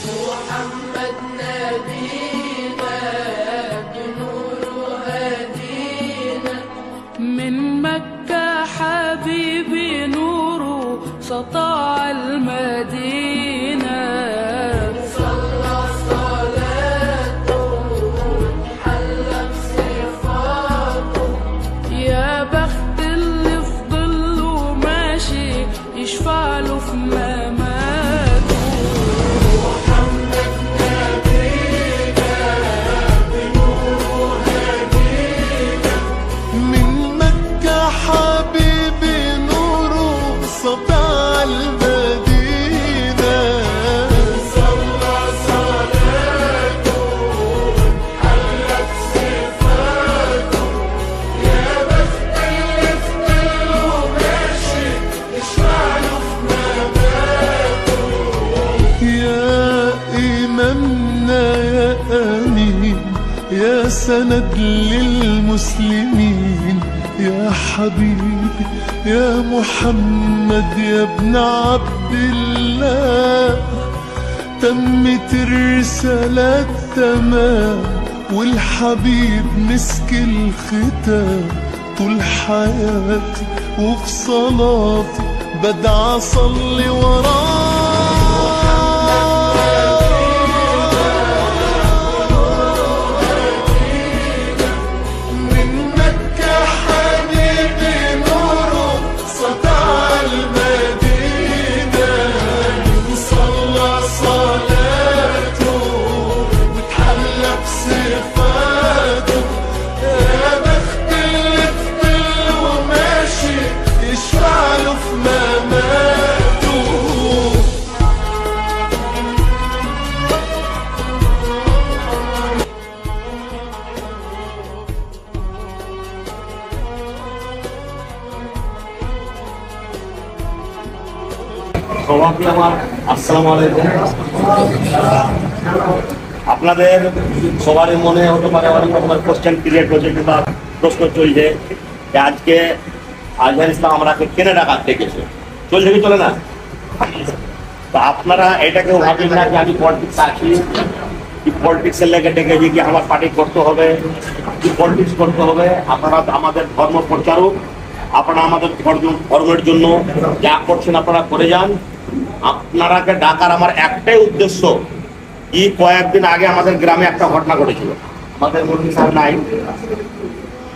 محمد نبينا بنور هدينا من مكة حبيبي نوره سطع المدينة صلى صلاته حلى بصفاته يا بخت اللي في ظله ماشي يشفع له في مماته محمد نبينا بنور هدينا من مكة حبيبي نوره سطع المدينة صلى صلاته حلى بصفاته يا بخت اللي في ظله ماشي يشفع له في مماته يا إمامنا يا أمين يا سند للمسلمين يا حبيبي يا محمد يا ابن عبد الله تمت الرسالة تمام والحبيب مسك الختام طول حياتي وفي صلاتي بدعى أصلي وراه من مكة حبيبي نوره سطع المدينة صلى صلاته وتحلى بصفاته يا بخت اللي في ظله ماشي يشفع له في مماته আসসালামু আলাইকুম। আপনাদের সবারই মনে হতে পারে অনেক রকমের কোশ্চেন ক্রিয়েট হচ্ছে কিংবা প্রশ্ন চলছে যে আজকে আজহার ইসলাম আমাকে কেনে ডাকাত ডেকেছে, চলছে কি চলে না? তো আপনারা এটাকেও ভাবেন না যে আমি পলিটিক্স আছি, কি পলিটিক্সের লেগে ডেকেছি, কি আমার পার্টি করতে হবে, কি পলিটিক্স করতে হবে। আপনারা আমাদের ধর্ম প্রচারক, আপনারা আমাদের ধর্মের জন্য যা করছেন আপনারা করে যান। আপনারাকে ডাকার আমার একটাই উদ্দেশ্য, কি কয়েকদিন আগে আমাদের গ্রামে একটা ঘটনা ঘটেছিল। আমাদের মুরগি সাহেব নাই,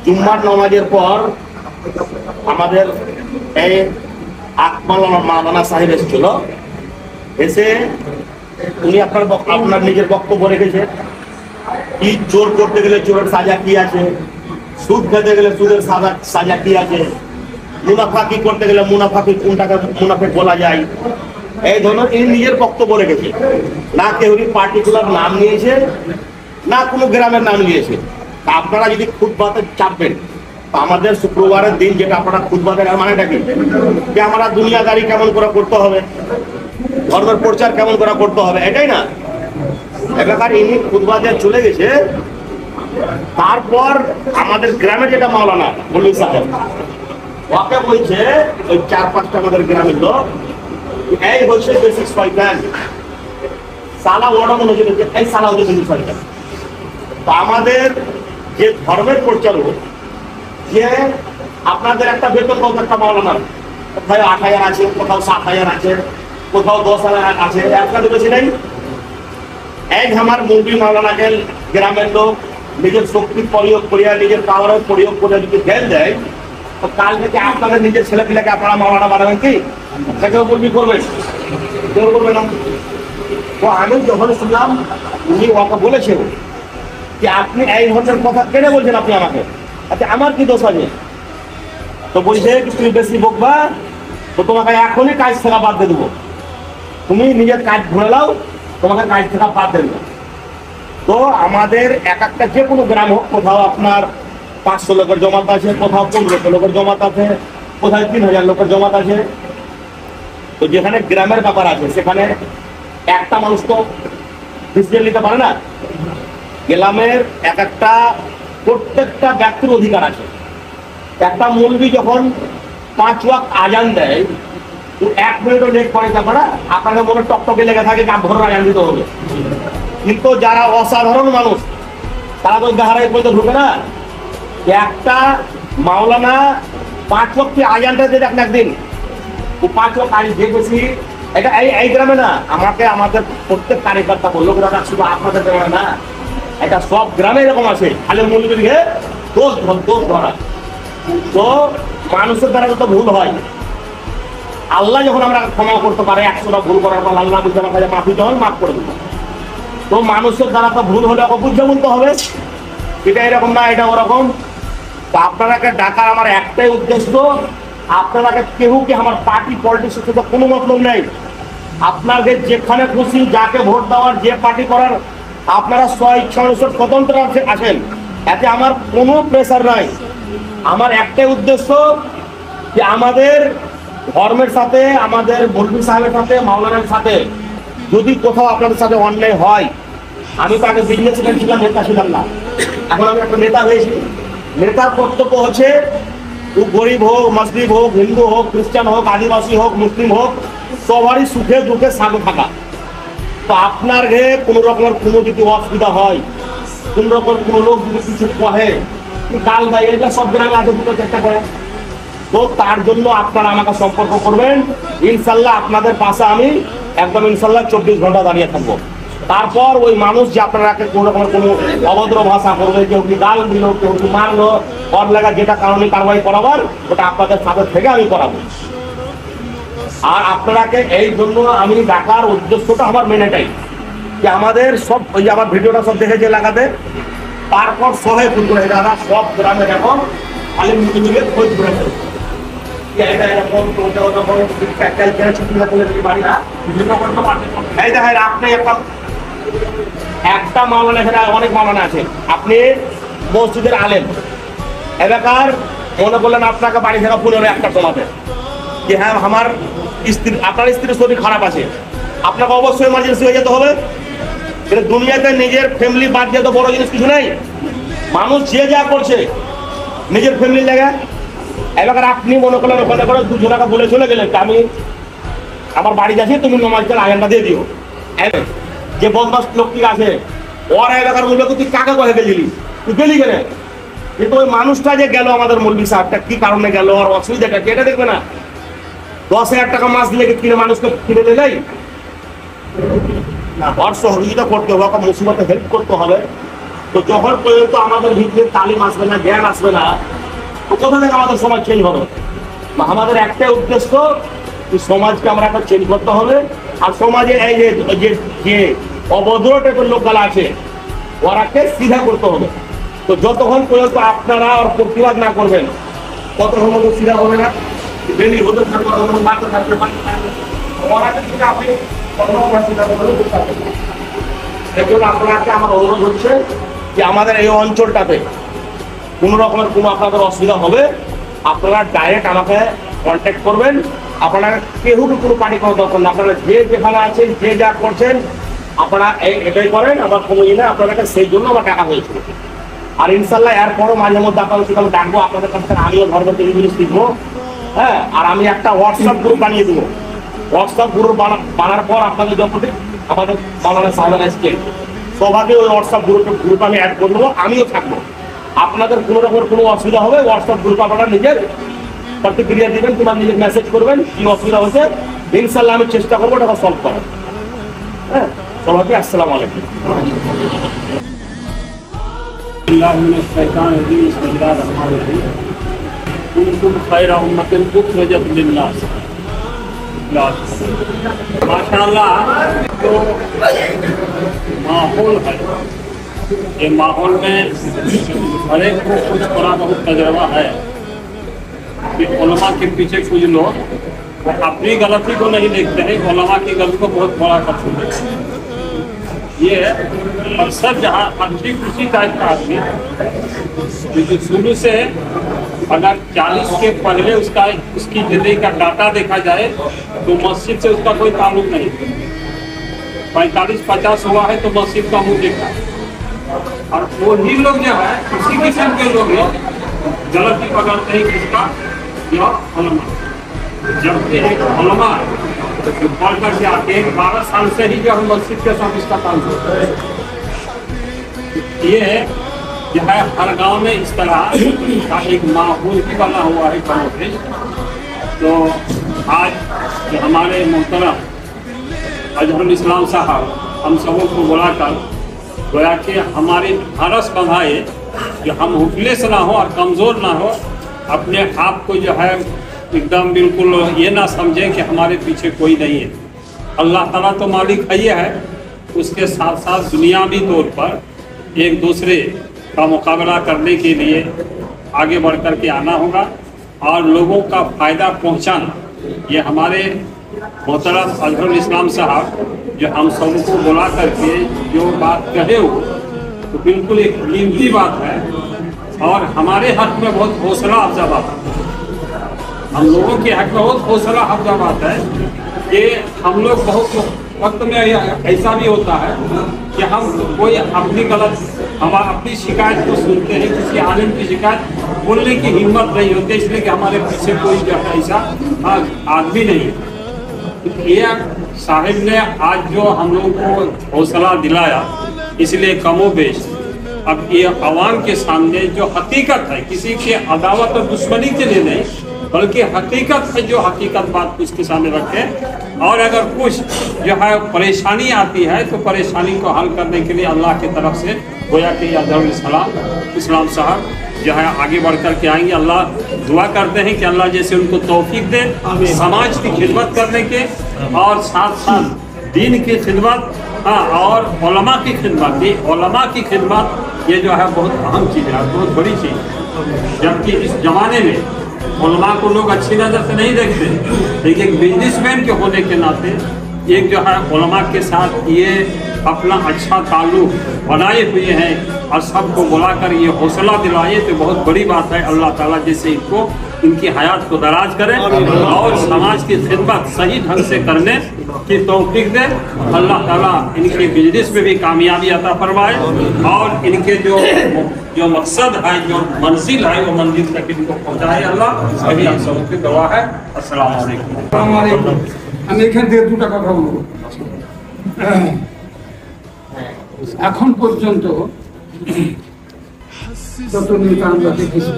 জুম্মার নামাজের পর আমাদের এই আকমাল মাওলানা সাহেব এসেছিল। এসে উনি আপনার নিজের বক্তব্য রেখেছে, কি চোর করতে গেলে চোরের সাজা কি আছে, সুদ খেতে গেলে সুদের সাজা কি আছে, মুনাফাকি করতে গেলে মুনাফাকি কোনটাকে মুনাফে বলা যায়, এই ধরনের ইনি নিজের বক্তব্য রেখেছে। না কেউ পার্টিকুলার নাম নিয়েছে, না কোনো গ্রামের নাম নিয়েছে। তা আপনারা যদি খুতবাতে চাপবেন, তো আমাদের শুক্রবারের দিন যেটা আপনারা খুতবাতে মানেটা কি, যে আমরা দুনিয়াদারি কেমন করে করতে হবে, ধর্মের প্রচার কেমন করে করতে হবে, এটাই না। এবার ইনি খুতবাতে চলে গেছে। তারপর আমাদের গ্রামে যেটা মাওলানা মল্লি সাহেব, ওকে বলছে ওই 4-5টা আমাদের গ্রামের লোক, এই হচ্ছে বেসিক শয়তান, সালা ওটা মনে হচ্ছে এই সালা হচ্ছে বেসিক শয়তান। তো আমাদের যে ধর্মের প্রচারক, যে আপনাদের একটা বেতন পাবো একটা মাওলানার, কোথাও 8,000 আছে, কোথাও 7,000 আছে, কোথাও 10,000 আছে, আপনাদের বেশি নেই। এক আমার মুরগি মাওলানাকে গ্রামের লোক নিজের শক্তি প্রয়োগ করিয়া, নিজের পাওয়ারের প্রয়োগ করে যদি ঢেল দেয়, তো কাল থেকে আপনাদের নিজের ছেলেপিলাকে আপনারা মাওলানা বানাবেন কি? সেটাও বলবি করবেন, কেউ করবে না। তো আমি যখন শুনলাম উনি ওকে বলেছেন যে আপনি এই ধরনের কথা কেন বলছেন আপনি আমাকে, আচ্ছা আমার কি দোষ আছে? তো বলছে তুমি বেশি বকবা তো তোমাকে এখনই কাজ থেকে বাদ দিয়ে দেবো, তুমি নিজের কাজ ঘুরে নাও, তোমাকে কাজ থেকে বাদ দিয়ে দেবো। তো আমাদের এক একটা যে কোনো গ্রাম হোক, কোথাও আপনার 500 লোকের জমাত আছে, কোথাও 1500 লোকের জমাত আছে, কোথায় 3000 লোকের জমাত আছে। তো যেখানে গ্রামের ব্যাপার আছে সেখানে একটা মানুষ তো ডিসিশন নিতে পারে না। গ্রামের এক একটা প্রত্যেকটা ব্যক্তির অধিকার আছে। একটা মৌলবি যখন 5 ওয়াক্ত আজান দেয়, 1 মিনিটও লেট করে তারপরে আপনাদের মনে টকটকে লেগে থাকে কাপ ভরে আগান দিতে হবে। কিন্তু যারা অসাধারণ মানুষ তারা তো গাহারাই পর্যন্ত ঢুকে না। একটা মাওলানা 5 লক্ষ আজানটা যে দেখেন একদিন, ও 5 লক্ষ আজ দেখেছি। এটা এই গ্রামে না, আমাদের প্রত্যেক কার্যকর্তা বললো গ্রামে, শুধু আপনাদের গ্রামে না, এটা সব গ্রামে এরকম আছে। খালি মূল্যকে দোষ ধরা। তো মানুষের দ্বারা যত ভুল হয়, আল্লাহ যখন আমরা ক্ষমা করতে পারে, 100টা ভুল করার পর আল্লাহ বুঝতে পারে মাফি যখন মাফ করে দেবো। তো মানুষের দ্বারা তো ভুল হলে অবুঝে বলতে হবে, এটা এরকম না এটা ওরকম। তো আপনারাকে ডাকার আমার একটাই উদ্দেশ্য, আপনারাকে কেউ কি আমার পার্টি পলিটিক্সের সাথে কোনো মতলব নেই। আপনাকে যেখানে খুশি যাকে ভোট দেওয়ার, যে পার্টি করার, আপনারা স্ব-ইচ্ছা অনুসারে স্বতন্ত্র আসেন, এতে আমার কোনো প্রেসার নাই। আমার একটাই উদ্দেশ্য যে আমাদের ধর্মের সাথে, আমাদের মৌলভী সাহেবের সাথে, মাওলানার সাথে যদি কোথাও আপনাদের সাথে অন্যায় হয়, আমি তো আগে বিজনেসম্যান ছিলাম, নেতা ছিলাম না, এখন আমি একটা নেতা হয়েছি। নেতার কর্তব্য হচ্ছে ও গরিব হোক, মুসলিম হোক, হিন্দু হোক, খ্রিস্টান হোক, আদিবাসী হোক, মুসলিম হোক, সবারই সুখে দুঃখে সাথে থাকা। তো আপনার ঘরে কোনো রকমের কোনো যদি অসুবিধা হয়, কোন রকম কোনো লোক যদি কিছু কহে, কাল ভাই এটা সব গ্রামে আগে দুটো চেষ্টা করে, তো তার জন্য আপনারা আমাকে সম্পর্ক করবেন। ইনশাল্লাহ আপনাদের পাশে আমি একদম ইনশাল্লাহ 24 ঘন্টা দাঁড়িয়ে থাকবো। তারপর ওই মানুষ যে আপনারাকে কোনো রকমের কোনো অভদ্র ভাষা করবে, কেউ কি গাল দিল, কেউ কি মারলো, ওর লাগা যেটা কারণে কারবাই করাবার, ওটা আপনাদের সাথে থেকে আমি করাবো। আর আপনারাকে এই জন্য আমি ডাকার উদ্দেশ্যটা আমার মেন এটাই, যে আমাদের সব ওই যে আমার ভিডিওটা সব দেখেছে এলাকাতে, তারপর সবাই ফুল করে দাদা সব গ্রামে এখন খালি মুখে মুখে খোঁজ করে একটা মাওলানা, এখানে অনেক মাওলানা আছে, আপনি মসজিদের আলেম এলাকার, মনে করলেন আপনাকে বাড়ি থেকে 15-1টা কমাতে, যে হ্যাঁ আমার স্ত্রী, আপনার স্ত্রীর শরীর খারাপ আছে, আপনাকে অবশ্যই এমার্জেন্সি হয়ে যেতে হবে। কিন্তু দুনিয়াতে নিজের ফ্যামিলি বাদ দিয়ে তো বড় জিনিস কিছু নেই। মানুষ যে যা করছে নিজের ফ্যামিলির জায়গায়, এলাকার আপনি মনে করলেন ওখানে করে 2 জনকে বলে চলে গেলেন, আমি আমার বাড়ি যাচ্ছি, তুমি নমাজের আগানটা দিয়ে দিও। যে বদমাস লোকটি আছে ওরা এলাকার মূল্য তুই কাকে কয়ে গেলি, তুই গেলি কেন? কিন্তু ওই মানুষটা যে গেল আমাদের মৌলভী সাহেবটা কি কারণে গেল, আর অসুবিধাটা কি এটা দেখবে না। 10,000 টাকা মাছ দিলে কিনে মানুষকে কিনে দিলেই না, ওর সহযোগিতা করতে হবে, ওকে মুসিবতে হেল্প করতে হবে। তো যখন পর্যন্ত আমাদের ভিতরে তালিম আসবে না, জ্ঞান আসবে না, তো কোথা থেকে আমাদের সমাজ চেঞ্জ হবে? আমাদের একটাই উদ্দেশ্য, সমাজকে আমরা একটা চেঞ্জ করতে হবে। আর সমাজে এই যে অভদ্র টাইপের লোকগুলো আছে ওরাকে সিধা করতে হবে। তো যতক্ষণ পর্যন্ত আপনারা ওর প্রতিবাদ না করবেন ততক্ষণ পর্যন্ত সিধা হবে না। ডেলি হতে থাকবে, মারতে থাকবে, ওরাকে থেকে আপনি এই জন্য আপনাকে আমার অনুরোধ হচ্ছে যে আমাদের এই অঞ্চলটাতে কোনো রকমের কোনো আপনাদের অসুবিধা হবে, আপনারা ডাইরেক্ট আমাকে কন্ট্যাক্ট করবেন। আপনারা কেউ কোনো পার্টি করার দরকার না, আপনারা যে যেখানে আছেন, যে যা করছেন, আপনারা এটাই করেন, আমার কোনো ইয়ে না। আপনাদেরকে সেই জন্য আমার টাকা হয়েছিল। আর ইনশাল্লাহ এরপরও মাঝে মধ্যে আপনাদের সেখানে ডাকবো, আপনাদের কাছ থেকে আমিও ধর্মের থেকে জিনিস শিখবো। হ্যাঁ, আর আমি একটা হোয়াটসঅ্যাপ গ্রুপ বানিয়ে দেবো। হোয়াটসঅ্যাপ গ্রুপ বানার পর আপনাদের যখন আমাদের মাওলানা সাহেব আসছে সবাইকে ওই হোয়াটসঅ্যাপ গ্রুপ আমি অ্যাড করে দেবো, আমিও থাকবো। আপনাদের কোনো রকমের কোনো অসুবিধা হবে, হোয়াটসঅ্যাপ গ্রুপ আপনারা নিজের প্রতিক্রিয়া দেবেন কিংবা নিজের মেসেজ করবেন, কি অসুবিধা হচ্ছে ইনশাল্লাহ আমি চেষ্টা করবো ওটা সলভ করার। হ্যাঁ, সবাইকে আসসালামু আলাইকুম। माशाअल्लाह जो माहौल है, ये माहौल में हर एक को कुछ थोड़ा बहुत तजर्बा है कि उलमा के पीछे कुछ लोग अपनी गलती को नहीं देखते हैं, उलमा की गलती को बहुत बड़ा करते हैं। ये अक्सर जहाँ अच्छी खुशी टाइप का आदमी जो शुरू से अगर 40 के पहले उसकी जिंदगी का डाटा देखा जाए तो मस्जिद से उसका कोई ताल्लुक नहीं। 45-50 हुआ है तो मस्जिद का मुंह देखा, और वही लोग जो है किसी किस्म के लोग गलती पकड़ते हैं किसका, जबकि एक उलमा पढ़ करके आके 12 साल से ही जो हम मस्जिद के साथ इसका काम करते हैं। ये जो है हर गांव में इस तरह का एक माहौल भी बना हुआ है गाँव में। तो आज जो हमारे मोहतरम अजहरुल इस्लाम साहब हम सबों को बुलाकर गोया कि हमारे हरस बंधाए कि हम हुफलेस ना हो और कमज़ोर ना हो, अपने आप को जो है एकदम बिल्कुल ये ना समझें कि हमारे पीछे कोई नहीं है। अल्लाह ताला तो मालिक है ही है, उसके साथ साथ दुनियावी तौर पर एक दूसरे का मुकाबला करने के लिए आगे बढ़ कर के आना होगा और लोगों का फ़ायदा पहुंचाना। ये हमारे मोहतरम अजहरुल इस्लाम साहब जो हम सबको बुला करके जो बात कहे हो तो बिल्कुल एक कीमती बात है और हमारे हक में बहुत हौसला अफजा बात है। हम लोगों के हक में बहुत हौसला अफजा बात है कि हम लोग बहुत वक्त में ऐसा भी होता है कि हम कोई अपनी गलत अपनी शिकायत को सुनते हैं, किसी आलिम की शिकायत बोलने की हिम्मत नहीं होती, इसलिए कि हमारे पीछे कोई जो है ऐसा आदमी नहीं है। ये साहिब ने आज जो हम लोगों को हौसला दिलाया, इसलिए कमो बेश अब ये अवाम के सामने जो हकीकत है, किसी के अदावत और दुश्मनी के लिए नहीं बल्कि हकीकत है, जो हकीकत बात उसके सामने रखे और अगर कुछ जो है परेशानी आती है तो परेशानी को हल करने के लिए अल्लाह की तरफ से गोया कि अजहरुल इस्लाम साहब जो है आगे बढ़ कर के आएंगे। अल्लाह दुआ करते हैं कि अल्लाह जैसे उनको तौफीक दे समाज की खिदमत करने के और साथ साथ दीन की खिदमत और उलमा की खिदमत। ये उलमा की खिदमत ये जो है बहुत अहम चीज़ है, बहुत बड़ी चीज़ है। जबकि इस ज़माने में उलमा को लोग अच्छी नज़र से नहीं देखते, लेकिन बिजनेसमैन के होने के नाते एक जो है उलमा के साथ ये अपना अच्छा ताल्लुक बनाए हुए हैं और सबको बुलाकर ये हौसला दिलाए तो बहुत बड़ी बात है। अल्लाह ताला जैसे इनको इनकी हयात को दराज करें और समाज की खिदमत सही ढंग से करने की तौफीक दे। अल्लाह ताला इनके बिजनेस में भी कामयाबी अता फरमाए और इनके जो मकसद है, जो मंजिल है, वो मंजिल तक इनको पहुँचाए। अल्लाह सभी हम सबों की दुआ है। अस्सलाम वालेकुम। আমি এখান থেকে দুটা কথা বলবো। এখন পর্যন্ত যত নেতা আমরা দেখেছি,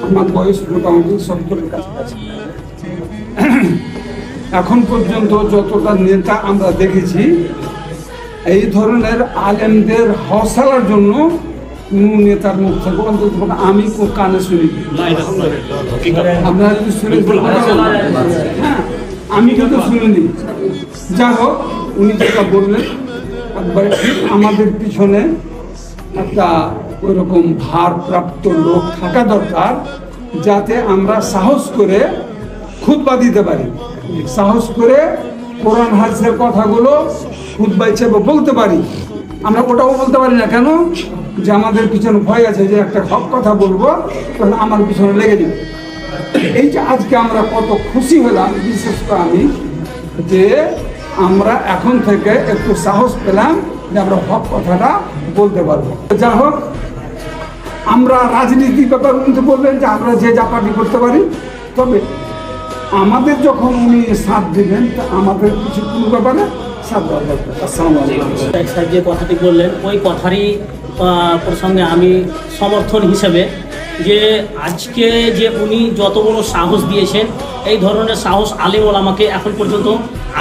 আমার বয়স মোটামুটি 70-এর কাছাকাছি। এখন পর্যন্ত যতটা নেতা আমরা দেখেছি, এই ধরনের আলেমদের হৌসলার জন্য কোন নেতার মুখ থেকে অন্তত আমি কানে শুনি। আপনারা যদি শুনে হ্যাঁ, আমি কিন্তু শুনিনি। যা হোক, উনি যেটা বললেন একবারে ঠিক। আমাদের পিছনে একটা ওইরকম ভারপ্রাপ্ত লোক থাকা দরকার, যাতে আমরা সাহস করে খুতবা দিতে পারি, সাহস করে কোরআন হাদিসের কথাগুলো খুতবা হিসেবে বলতে পারি। আমরা ওটাও বলতে পারি না কেন, যে আমাদের পিছনে ভয় আছে যে একটা হক কথা বলবো তাহলে আমার পিছনে লেগে যাবে। এই যে আজকে আমরা কত খুশি হলাম, বিশেষ করে আমি, যে আমরা এখন থেকে একটু সাহস পেলাম যে আমরা হক কথাটা বলতে পারবো। যা হোক, আমরা রাজনীতির ব্যাপার কিন্তু বললেন যে আমরা যে যা পার্টি করতে পারি, তবে আমাদের যখন উনি সাথ দিবেন তা আমাদের কিছু কোনো ব্যাপারে সাথ দেওয়া দরকার। আসসালামু আলাইকুম। যে কথাটি বললেন ওই কথারই প্রসঙ্গে আমি সমর্থন হিসেবে যে আজকে যে উনি যত বড় সাহস দিয়েছেন, এই ধরনের সাহস আলেম ওলামাকে এখন পর্যন্ত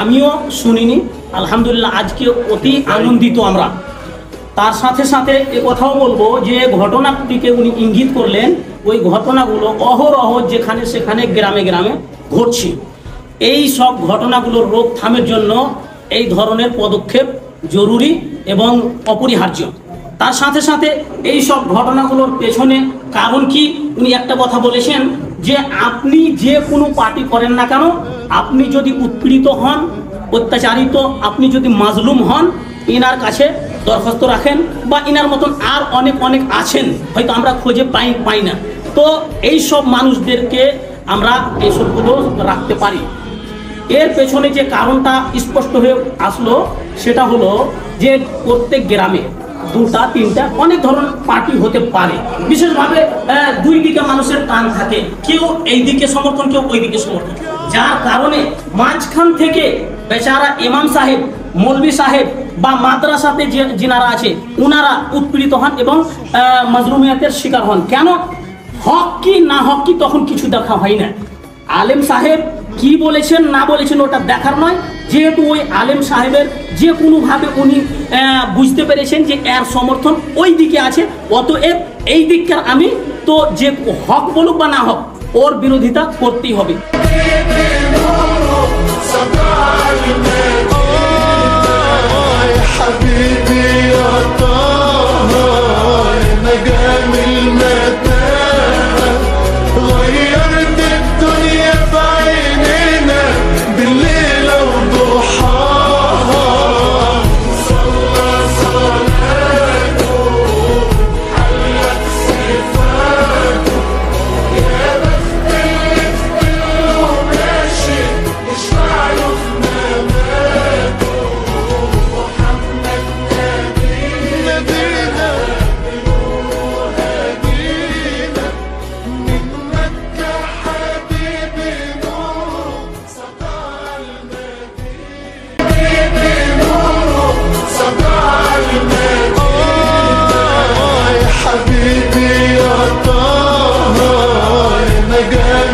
আমিও শুনিনি। আলহামদুলিল্লাহ, আজকে অতি আনন্দিত আমরা। তার সাথে সাথে এ কথাও বলবো যে ঘটনাটিকে উনি ইঙ্গিত করলেন, ওই ঘটনাগুলো অহরহ যেখানে সেখানে গ্রামে গ্রামে ঘটছে। এই সব ঘটনাগুলোর রোকথামের জন্য এই ধরনের পদক্ষেপ জরুরি এবং অপরিহার্য। তার সাথে সাথে এই সব ঘটনাগুলোর পেছনে কারণ কি, উনি একটা কথা বলেছেন যে আপনি যে কোনো পার্টি করেন না কেন, আপনি যদি উৎপীড়িত হন, অত্যাচারিত, আপনি যদি মাজলুম হন, ইনার কাছে দরখাস্ত রাখেন, বা ইনার মতন আর অনেক অনেক আছেন, হয়তো আমরা খুঁজে পাই না। তো এই সব মানুষদেরকে আমরা এইসবগুলো রাখতে পারি। এর পেছনে যে কারণটা স্পষ্ট হয়ে আসলো সেটা হলো যে প্রত্যেক গ্রামে দুটা তিনটা অনেক ধরনের পার্টি হতে পারে। বিশেষভাবে দুই দিকে মানুষের টান থাকে, কেউ এই দিকে সমর্থন, কেউ ওই দিকে সমর্থন। যার কারণে মাঝখান থেকে বেচারা ইমাম সাহেব, মৌলভী সাহেব বা মাদ্রাসাতে যে যিনারা আছে উনারা উৎপীড়িত হন এবং মাজলুমিয়াতের শিকার হন। কেন? হক কি না হক কি তখন কিছু দেখা হয় না। আলেম সাহেব কি বলেছেন না বলেছেন ওটা দেখার নয়, যেহেতু ওই আলেম সাহেবের যে কোনোভাবে উনি বুঝতে পেরেছেন যে এর সমর্থন ওই দিকে আছে, অতএব এই দিককার আমি তো যে হক বলুক বা না হক ওর বিরোধিতা করতেই হবে। حبيبي يا طه نجم المتاهة غيرت الدنيا في عينينا بالليل وضحاها صلى صلاته حلت صفاته يا بخت اللي في له ماشي يشفع له في مماته نبينا هدينا من مكة حبيبي نوره سطع المدينة حبيبي نوره سطع المدينة يا حبيبي يا طه نجاة